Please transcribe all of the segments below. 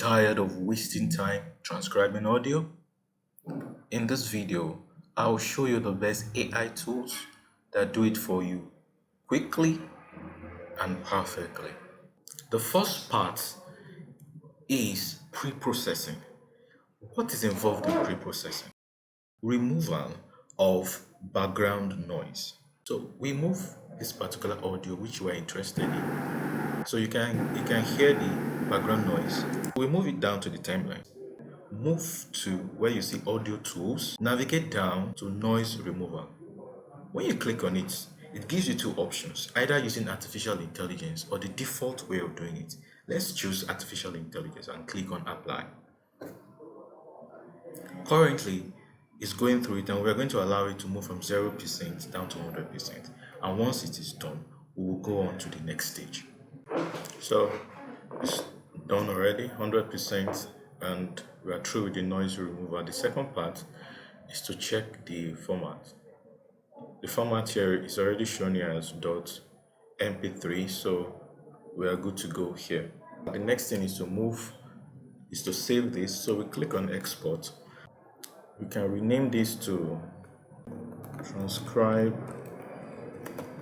Tired of wasting time transcribing audio? In this video, I'll show you the best AI tools that do it for you quickly and perfectly. The first part is pre-processing. What is involved in pre-processing? Removal of background noise. So we move this particular audio which we're interested in. So you can hear the background noise. We move it down to the timeline. Move to where you see audio tools. Navigate down to noise removal. When you click on it, it gives you two options, either using artificial intelligence or the default way of doing it. Let's choose artificial intelligence and click on apply. Currently, it's going through it and we're going to allow it to move from 0% down to 100%. And once it is done, we will go on to the next stage. So it's done already, 100%, and we are through with the noise removal. The second part is to check the format. The format here is already shown here as .mp3, so we are good to go here. The next thing is to save this. So we click on export. We can rename this to transcribe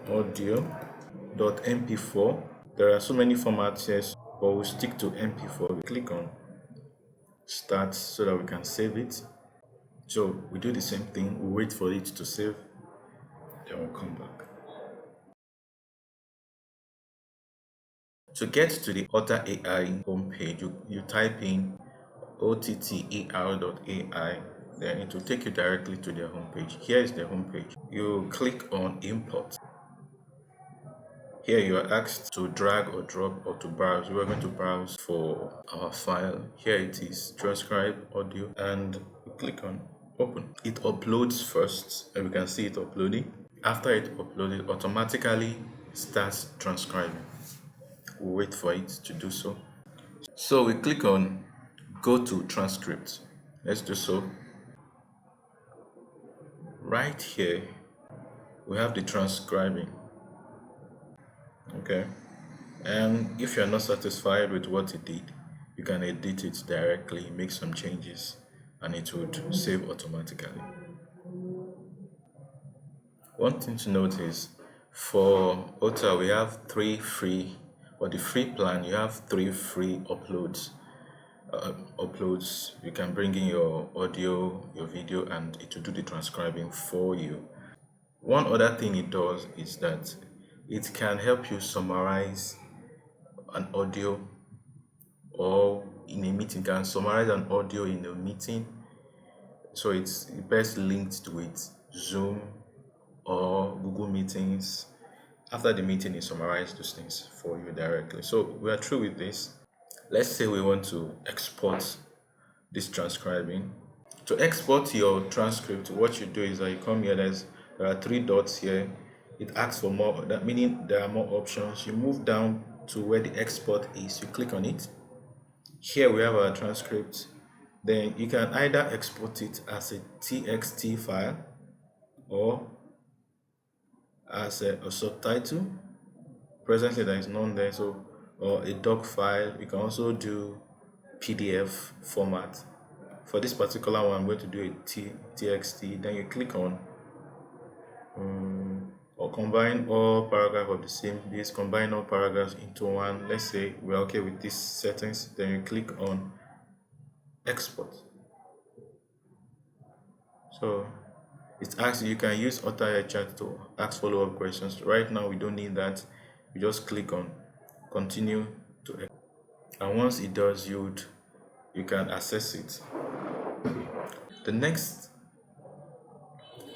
audio.mp4. There are so many formats here, but we'll stick to mp4. We click on start so that we can save it. So we do the same thing, we wait for it to save, then we'll come back. To get to the Otter.ai homepage, you type in Otter.ai, then it will take you directly to their homepage. Here is the homepage. You click on import. Here you are asked to drag or drop or to browse. We are going to browse for our file. Here it is, transcribe audio, and we click on open. It uploads first, and we can see it uploading. After it uploaded, automatically starts transcribing. We'll wait for it to do so. So we click on go to transcript. Let's do so. Right here, we have the transcribing. Okay, and if you're not satisfied with what it did, you can edit it directly, make some changes, and it would save automatically. One thing to note is for Otter we have the free plan, you have 3 free uploads. You can bring in your audio, your video, and it will do the transcribing for you. One other thing it does is that it can help you summarize an audio, or in a meeting, can summarize an audio in a meeting. So it's best linked with Zoom or Google Meetings. After the meeting, it summarizes those things for you directly. So we are through with this. Let's say we want to export this transcribing. To export your transcript, what you do is that you come here, there are 3 dots here. It asks for more, that meaning there are more options. You move down to where the export is, you click on it. Here we have our transcript. Then you can either export it as a TXT file or as a subtitle. Presently there is none there, so or a doc file. You can also do PDF format. For this particular one, I'm going to do a TXT. Then you click on or combine all paragraphs of the same base, combine all paragraphs into one. Let's say we're okay with these settings. Then you click on export. So it asks you can use Otter.ai chat to ask follow-up questions. Right now we don't need that. You just click on continue to export. And once it does, you can access it. The next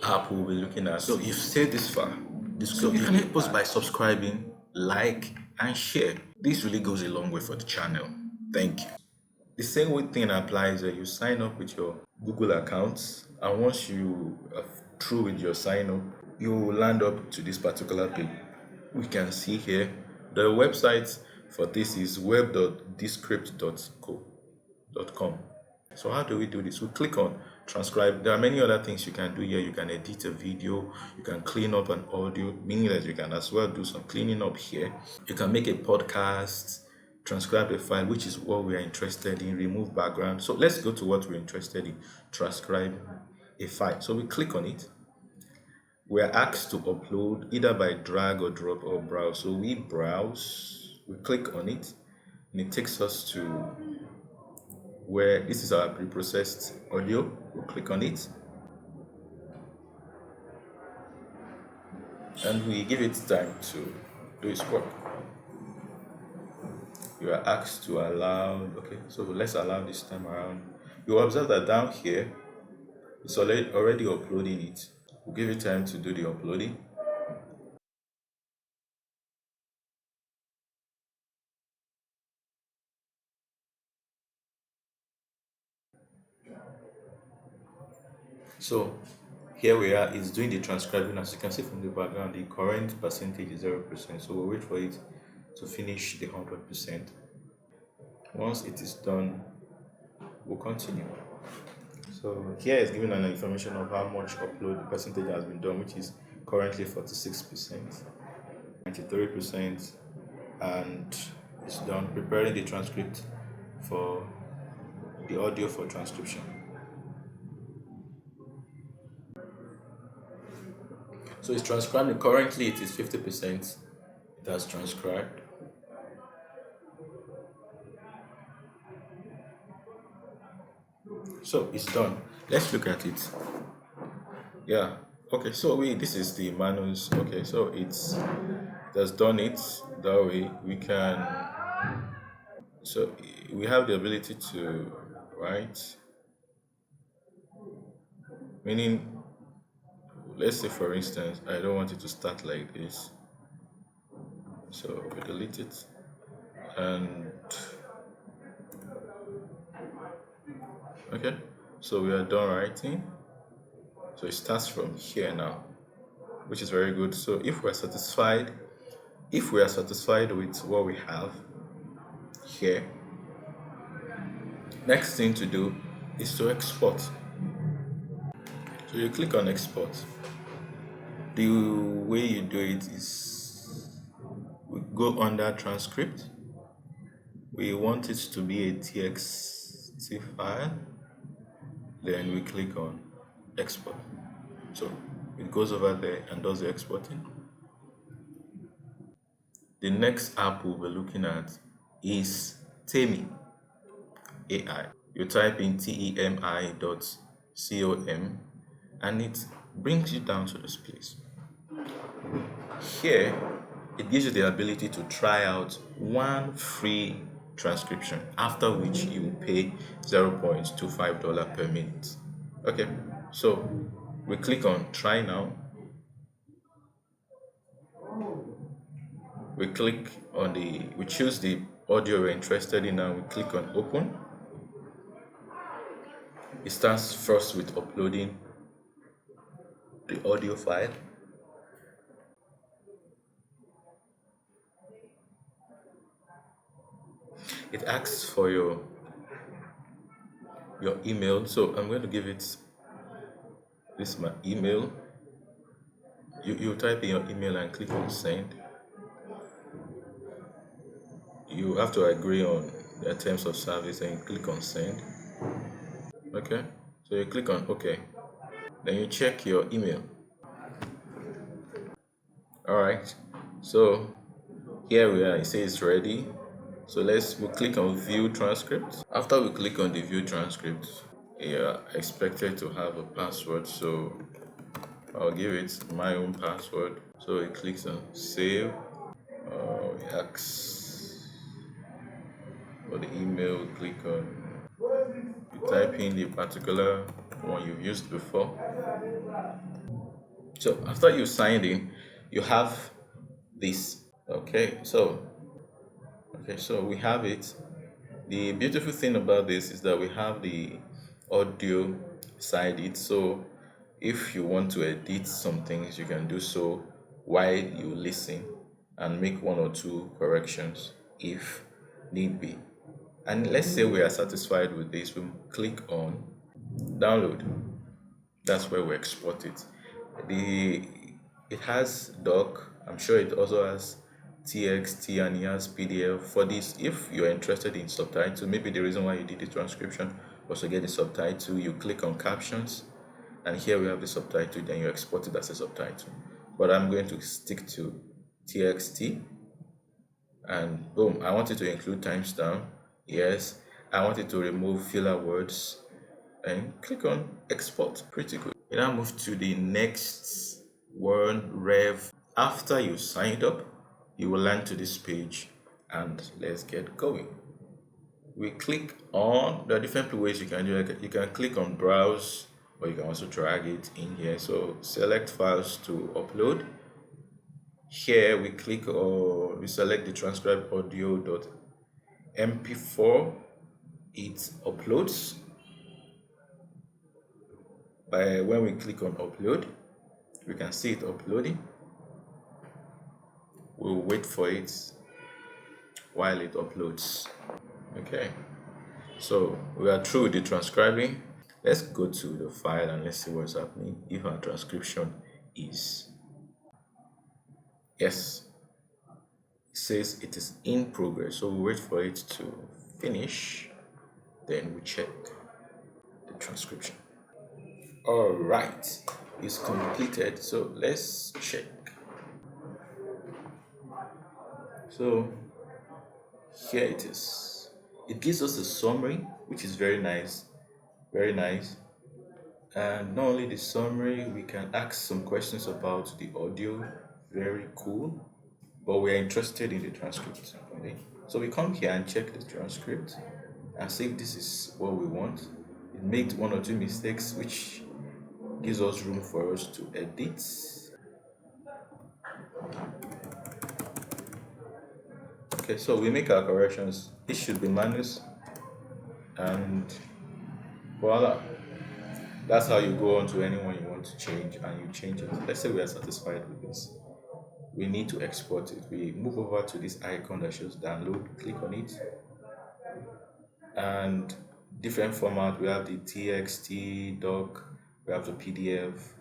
app we'll be looking at. So you've stayed this far. So you can help us by subscribing, like, and share. This really goes a long way for the channel. Thank you. The same thing applies that you sign up with your Google accounts, and once you are through with your sign up, you will land up to this particular page. We can see here the website for this is web.descript.com. So how do we do this? We click on transcribe. There are many other things you can do here. You can edit a video, you can clean up an audio, meaning that you can as well do some cleaning up here. You can make a podcast, transcribe a file, which is what we are interested in, remove background. So let's go to what we're interested in, transcribe a file. So we click on it. We are asked to upload either by drag or drop or browse. So we browse, we click on it, and it takes us to where this is our preprocessed audio. We'll click on it, and we give it time to do its work. You are asked to allow, okay, so let's allow this time around. You observe that down here it's already uploading it. We'll give it time to do the uploading. So here we are, it's doing the transcribing. As you can see from the background, the current percentage is 0%. So we'll wait for it to finish the 100%. Once it is done, we'll continue. So here is giving an information of how much upload percentage has been done, which is currently 46%, 93%, and it's done preparing the transcript for the audio for transcription. So it's transcribing. Currently it is 50%. It has transcribed. So it's done. Let's look at it. Yeah. Okay. So this is the manuals. Okay. So it has done it that way. We can. So we have the ability to write. Meaning, let's say for instance, I don't want it to start like this. So we delete it, and okay. So we are done writing. So it starts from here now, which is very good. So if we are satisfied with what we have here, next thing to do is to export. So you click on export. The way you do it is we go under transcript. We want it to be a txt file, then we click on export. So it goes over there and does the exporting. The next app we'll be looking at is Temi AI. You type in temi.com and it brings you down to this place. Here, it gives you the ability to try out one free transcription, after which you will pay $0.25 per minute. Okay, so we click on try now. We choose the audio we're interested in, and we click on open. It starts first with uploading the audio file. It asks for your email, so I'm going to give it this my email. You type in your email and click on send. You have to agree on the terms of service and you click on send. Okay, so you click on OK, then you check your email. All right, so here we are. It says ready. So we'll click on view transcript. After we click on the view transcript, you are expected to have a password, so I'll give it my own password. So it clicks on save. It asks for the email. We click on, you type in the particular one you've used before. So after you signed in, you have this. Okay, so we have it. The beautiful thing about this is that we have the audio side it. So if you want to edit some things, you can do so while you listen and make one or two corrections if need be. And let's say we are satisfied with this, we'll click on download. That's where we export it. It has doc. I'm sure it also has TXT and it has PDF. For this, if you're interested in subtitle, maybe the reason why you did the transcription was to get the subtitle, you click on captions, and here we have the subtitle, then you export it as a subtitle. But I'm going to stick to TXT, and boom, I want it to include timestamp. Yes, I want it to remove filler words, and click on export. Pretty good. We now move to the next one, rev. After you signed up, you will land to this page, and let's get going. We click on, there are different ways you can do it. You can click on browse, or you can also drag it in here. So select files to upload. Here we click, or we select the transcribe audio.mp4. It uploads. When we click on upload, we can see it uploading. We'll wait for it while it uploads. Okay, so we are through with the transcribing. Let's go to the file and let's see what's happening. If our transcription is, yes, it says it is in progress, so we'll wait for it to finish, then we check the transcription. All right, it's completed, so let's check. So here it is. It gives us a summary, which is very nice, very nice. And not only the summary, we can ask some questions about the audio, very cool. But we are interested in the transcript. Okay? So we come here and check the transcript and see if this is what we want. It made one or two mistakes, which gives us room for us to edit. Okay, so we make our corrections. It should be minus, and voila. That's how you go on to anyone you want to change, and you change it. Let's say we are satisfied with this. We need to export it. We move over to this icon that shows download, click on it, and different format. We have the TXT, doc, we have the PDF.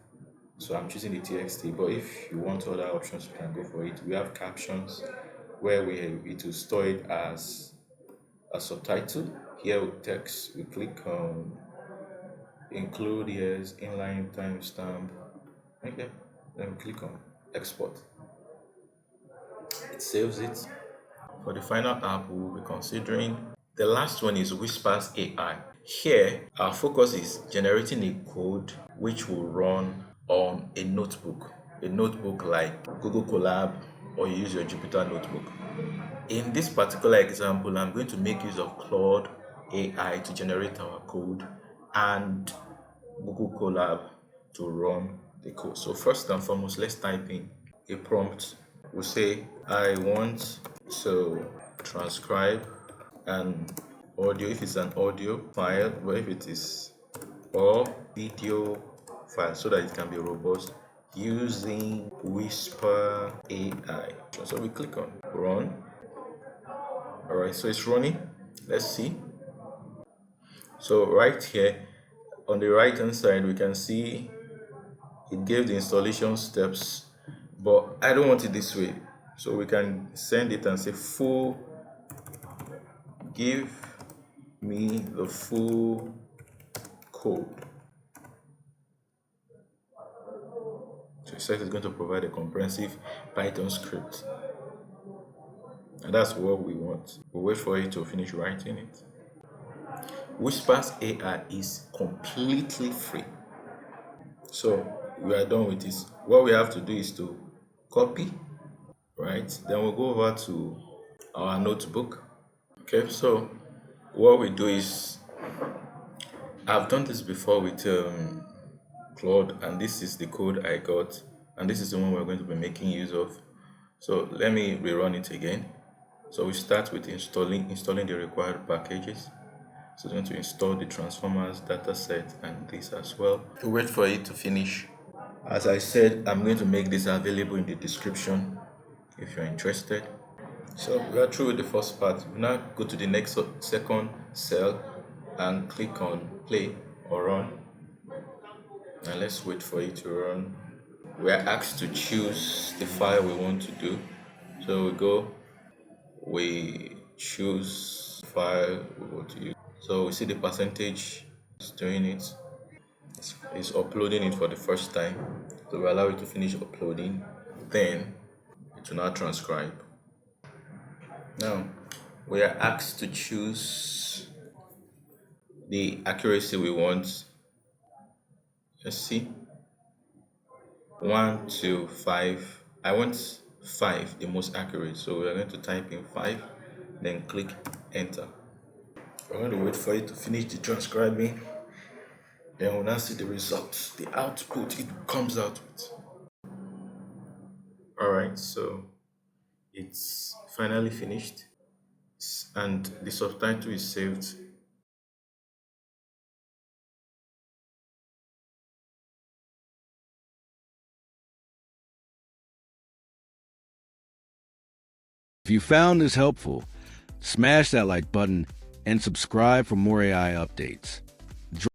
So I'm choosing the TXT, but if you want other options, you can go for it. We have captions where it will store it as a subtitle. Here with text, we click on include, yes, inline timestamp. Okay, then we click on export. It saves it. For the final app we will be considering, the last one is Whispers AI. Here, our focus is generating a code which will run on a notebook like Google Colab, or you use your Jupyter notebook. In this particular example, I'm going to make use of Claude AI to generate our code and Google Colab to run the code. So first and foremost, let's type in a prompt. We'll say I want to transcribe an audio, if it's an audio file, or if it is or video file, so that it can be robust, using Whisper AI. So we click on run. All right, so it's running. Let's see. So right here on the right hand side, we can see it gave the installation steps, but I don't want it this way. So we can send it and say give me the full code. So it says it's going to provide a comprehensive Python script, and that's what we want. We'll wait for it to finish writing it. Whispers AI is completely free. So we are done with this. What we have to do is to copy, right? Then we'll go over to our notebook. Okay, so what we do is, I've done this before with Claude, and this is the code I got, and this is the one we're going to be making use of. So let me rerun it again. So we start with installing the required packages. So we're going to install the transformers dataset and this as well. We wait for it to finish. As I said, I'm going to make this available in the description if you're interested. So we are through with the first part. We now go to the next second cell and click on play or run. And let's wait for it to run. We are asked to choose the file we want to do. So we choose file we want to use. So we see the percentage is doing it. It's uploading it for the first time. So we allow it to finish uploading. Then it will now transcribe. Now we are asked to choose the accuracy we want. Let's see. 1 to 5. I want 5, the most accurate. So we are going to type in 5, then click enter. We're going to wait for it to finish the transcribing. Then we'll now see the results, the output it comes out with. Alright, so it's finally finished and the subtitle is saved. If you found this helpful, smash that like button and subscribe for more AI updates.